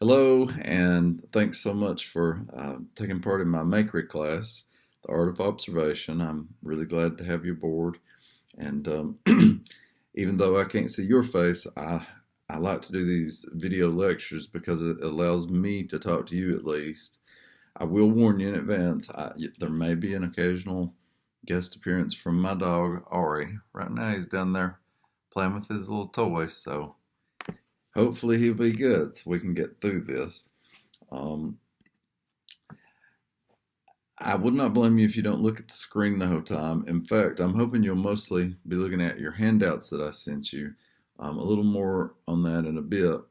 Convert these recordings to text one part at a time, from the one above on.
Hello, and thanks so much for taking part in my Makery class, The Art of Observation. I'm really glad to have you aboard. And even though I can't see your face, I like to do these video lectures because it allows me to talk to you at least. I will warn you in advance, there may be an occasional guest appearance from my dog, Ari. Right now, he's down there playing with his little toy, so hopefully he'll be good so we can get through this. Um, I would not blame you if you don't look at the screen the whole time. In fact, I'm hoping you'll mostly be looking at your handouts that I sent you. A little more on that in a bit.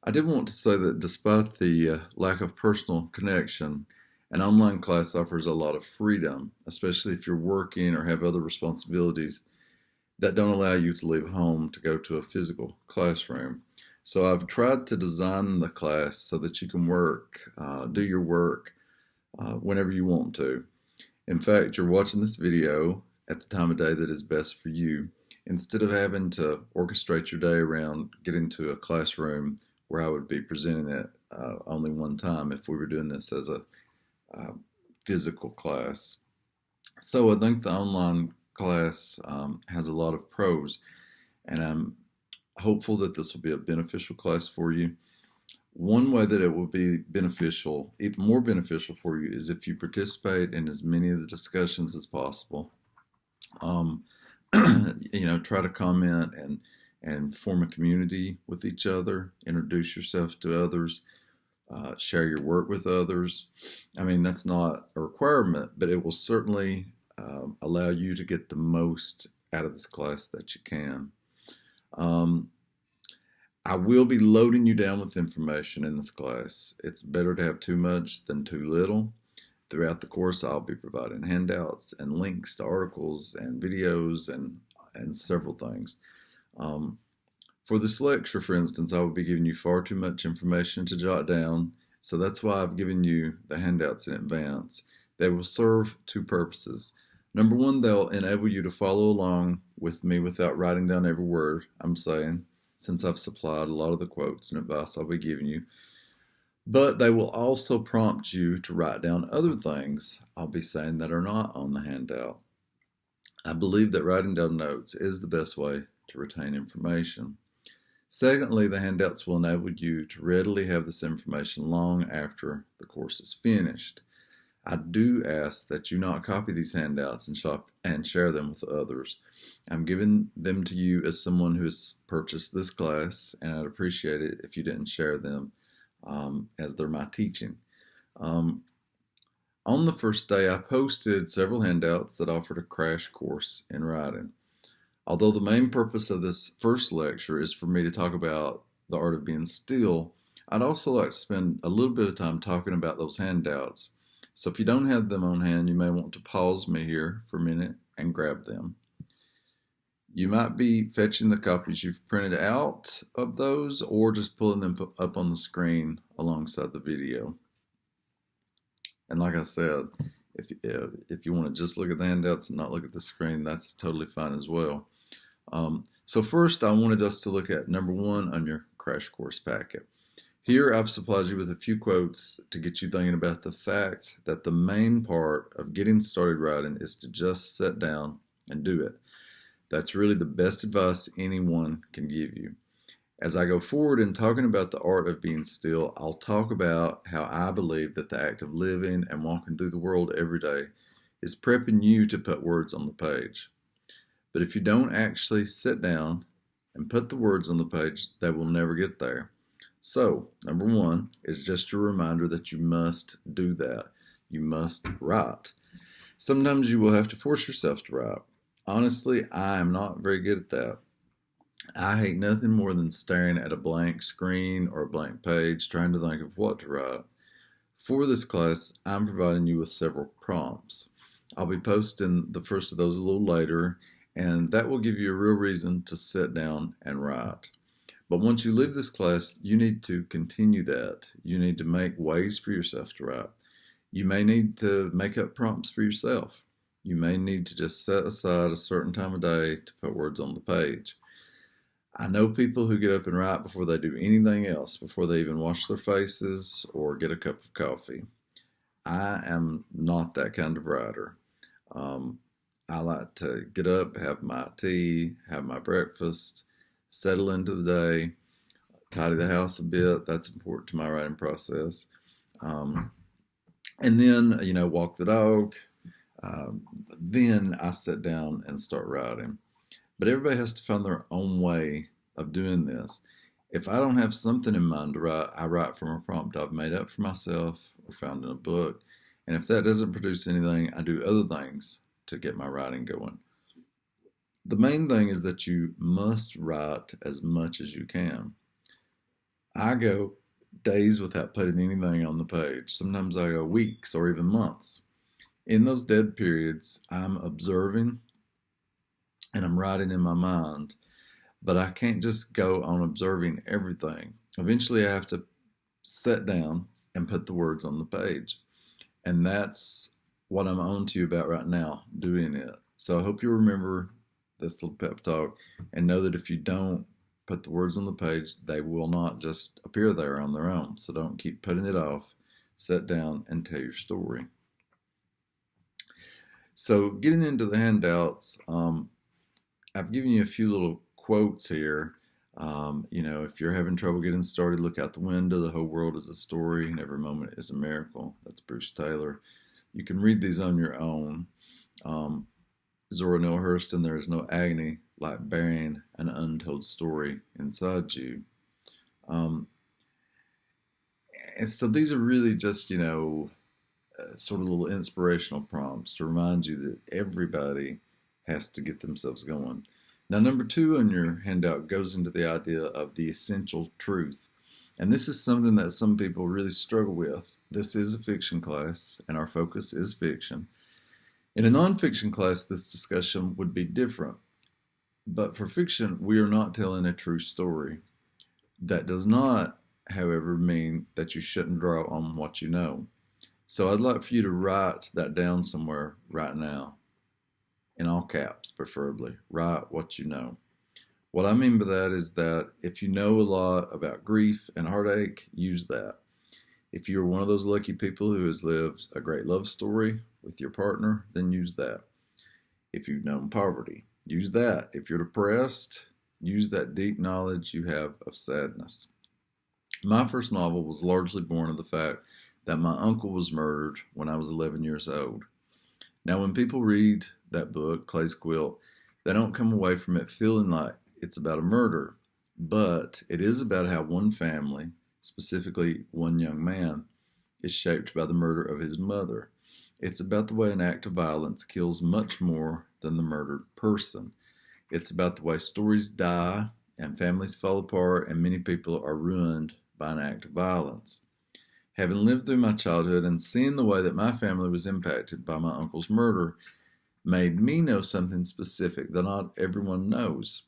I did want to say that despite the lack of personal connection, an online class offers a lot of freedom, especially if you're working or have other responsibilities that don't allow you to leave home to go to a physical classroom. So I've tried to design the class so that you can do your work whenever you want to. In fact, you're watching this video at the time of day that is best for you. Instead of having to orchestrate your day around getting to a classroom where I would be presenting it only one time if we were doing this as a uh, physical class. So I think the online class has a lot of pros, and I'm hopeful that this will be a beneficial class for you. One way that it will be beneficial, even more beneficial for you, is if you participate in as many of the discussions as possible. Um, try to comment and form a community with each other, introduce yourself to others, share your work with others. I mean, that's not a requirement, but it will certainly allow you to get the most out of this class that you can. Um, I will be loading you down with information in this class. It's better to have too much than too little. Throughout the course, I'll be providing handouts and links to articles and videos and several things. Um, for this lecture, for instance, I will be giving you far too much information to jot down, so that's why I've given you the handouts in advance. They will serve two purposes. Number one, they'll enable you to follow along with me without writing down every word I'm saying, since I've supplied a lot of the quotes and advice I'll be giving you. But they will also prompt you to write down other things I'll be saying that are not on the handout. I believe that writing down notes is the best way to retain information. Secondly, the handouts will enable you to readily have this information long after the course is finished. I do ask that you not copy these handouts and share them with others. I'm giving them to you as someone who has purchased this class, and I'd appreciate it if you didn't share them as they're my teaching. Um, on the first day, I posted several handouts that offered a crash course in writing. Although the main purpose of this first lecture is for me to talk about the art of being still, I'd also like to spend a little bit of time talking about those handouts. So if you don't have them on hand, you may want to pause me here for a minute and grab them. You might be fetching the copies you've printed out of those or just pulling them up on the screen alongside the video. And like I said, if you want to just look at the handouts and not look at the screen, that's totally fine as well. So first, I wanted us to look at number one on your crash course packet. Here, I've supplied you with a few quotes to get you thinking about the fact that the main part of getting started writing is to just sit down and do it. That's really the best advice anyone can give you. As I go forward in talking about the art of being still, I'll talk about how I believe that the act of living and walking through the world every day is prepping you to put words on the page. But if you don't actually sit down and put the words on the page, they will never get there. So, number one is just a reminder that you must do that. You must write. Sometimes you will have to force yourself to write. Honestly, I am not very good at that. I hate nothing more than staring at a blank screen or a blank page trying to think of what to write. For this class, I'm providing you with several prompts. I'll be posting the first of those a little later, and that will give you a real reason to sit down and write. But once you leave this class, you need to continue that. You need to make ways for yourself to write. You may need to make up prompts for yourself. You may need to just set aside a certain time of day to put words on the page. I know people who get up and write before they do anything else, before they even wash their faces or get a cup of coffee. I am not that kind of writer. Um, I like to get up, have my tea, have my breakfast, settle into the day, tidy the house a bit. That's important to my writing process. Um, and then, walk the dog. Then I sit down and start writing. But everybody has to find their own way of doing this. If I don't have something in mind to write, I write from a prompt I've made up for myself or found in a book. And if that doesn't produce anything, I do other things to get my writing going. The main thing is that you must write as much as you can. I go days without putting anything on the page. Sometimes I go weeks or even months. In those dead periods, I'm observing and I'm writing in my mind, but I can't just go on observing everything. Eventually, I have to sit down and put the words on the page. And that's what I'm on to you about right now, doing it. So I hope you remember this little pep talk and know that if you don't put the words on the page, they will not just appear there on their own. So don't keep putting it off. Sit down and tell your story. So getting into the handouts, I've given you a few little quotes here. If you're having trouble getting started, look out the window. The whole world is a story, and every moment is a miracle. That's Bruce Taylor. You can read these on your own. Zora Neale Hurston, there is no agony like burying an untold story inside you. And so these are really just, sort of little inspirational prompts to remind you that everybody has to get themselves going. Now, number 2 on your handout goes into the idea of the essential truth. And this is something that some people really struggle with. This is a fiction class, and our focus is fiction. In a nonfiction class, this discussion would be different. But for fiction, we are not telling a true story. That does not, however, mean that you shouldn't draw on what you know. So I'd like for you to write that down somewhere right now. In all caps, preferably. Write what you know. What I mean by that is that if you know a lot about grief and heartache, use that. If you're one of those lucky people who has lived a great love story with your partner, then use that. If you've known poverty, use that. If you're depressed, use that deep knowledge you have of sadness. My first novel was largely born of the fact that my uncle was murdered when I was 11 years old. Now, when people read that book, Clay's Quilt, they don't come away from it feeling like it's about a murder, but it is about how one family, specifically one young man, is shaped by the murder of his mother. It's about the way an act of violence kills much more than the murdered person. It's about the way stories die and families fall apart and many people are ruined by an act of violence. Having lived through my childhood and seeing the way that my family was impacted by my uncle's murder made me know something specific that not everyone knows.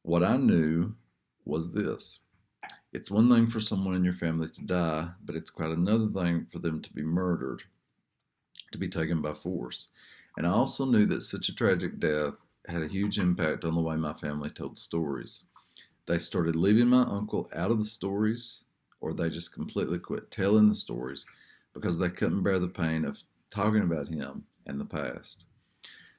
What I knew was this. It's one thing for someone in your family to die, but it's quite another thing for them to be murdered, to be taken by force. And I also knew that such a tragic death had a huge impact on the way my family told stories. They started leaving my uncle out of the stories, or they just completely quit telling the stories because they couldn't bear the pain of talking about him and the past.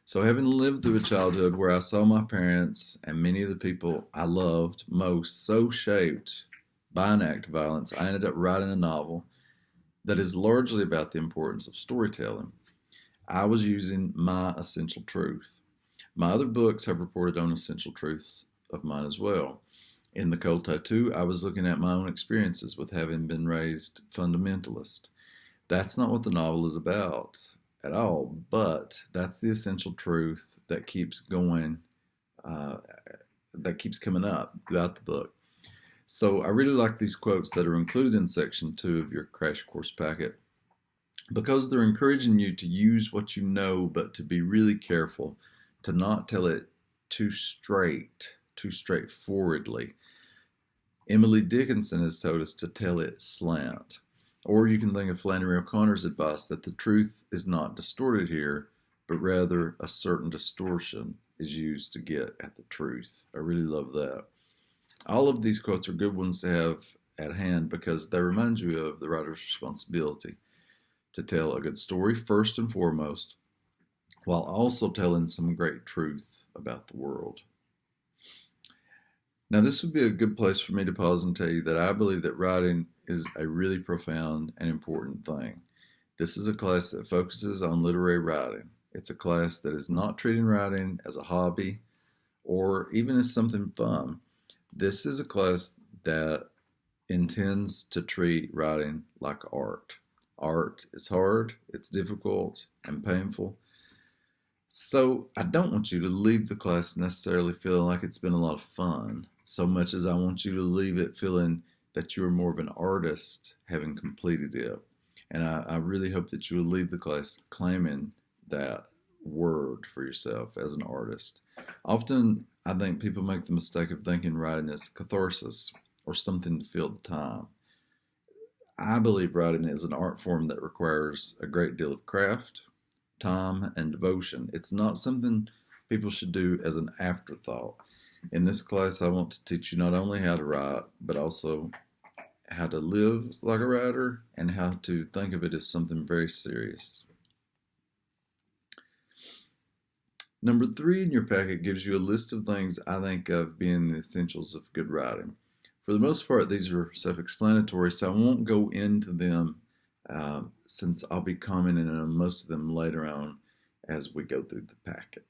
So having lived through a childhood where I saw my parents and many of the people I loved most so shaped by an act of violence, I ended up writing a novel that is largely about the importance of storytelling. I was using my essential truth. My other books have reported on essential truths of mine as well. In The Cold Tattoo, I was looking at my own experiences with having been raised fundamentalist. That's not what the novel is about at all, but that's the essential truth that keeps going, that keeps coming up throughout the book. So I really like these quotes that are included in section 2 of your crash course packet because they're encouraging you to use what you know, but to be really careful to not tell it too straightforwardly. Emily Dickinson has told us to tell it slant. Or you can think of Flannery O'Connor's advice that the truth is not distorted here, but rather a certain distortion is used to get at the truth. I really love that. All of these quotes are good ones to have at hand because they remind you of the writer's responsibility to tell a good story first and foremost, while also telling some great truth about the world. Now, this would be a good place for me to pause and tell you that I believe that writing is a really profound and important thing. This is a class that focuses on literary writing. It's a class that is not treating writing as a hobby or even as something fun. This is a class that intends to treat writing like art. Art is hard, it's difficult, and painful. So I don't want you to leave the class necessarily feeling like it's been a lot of fun, so much as I want you to leave it feeling that you're more of an artist having completed it. And I really hope that you will leave the class claiming that word for yourself as an artist. Often, I think people make the mistake of thinking writing is catharsis or something to fill the time. I believe writing is an art form that requires a great deal of craft, time, and devotion. It's not something people should do as an afterthought. In this class, I want to teach you not only how to write, but also how to live like a writer and how to think of it as something very serious. Number 3 in your packet gives you a list of things I think of being the essentials of good writing. For the most part, these are self-explanatory, so I won't go into them since I'll be commenting on most of them later on as we go through the packet.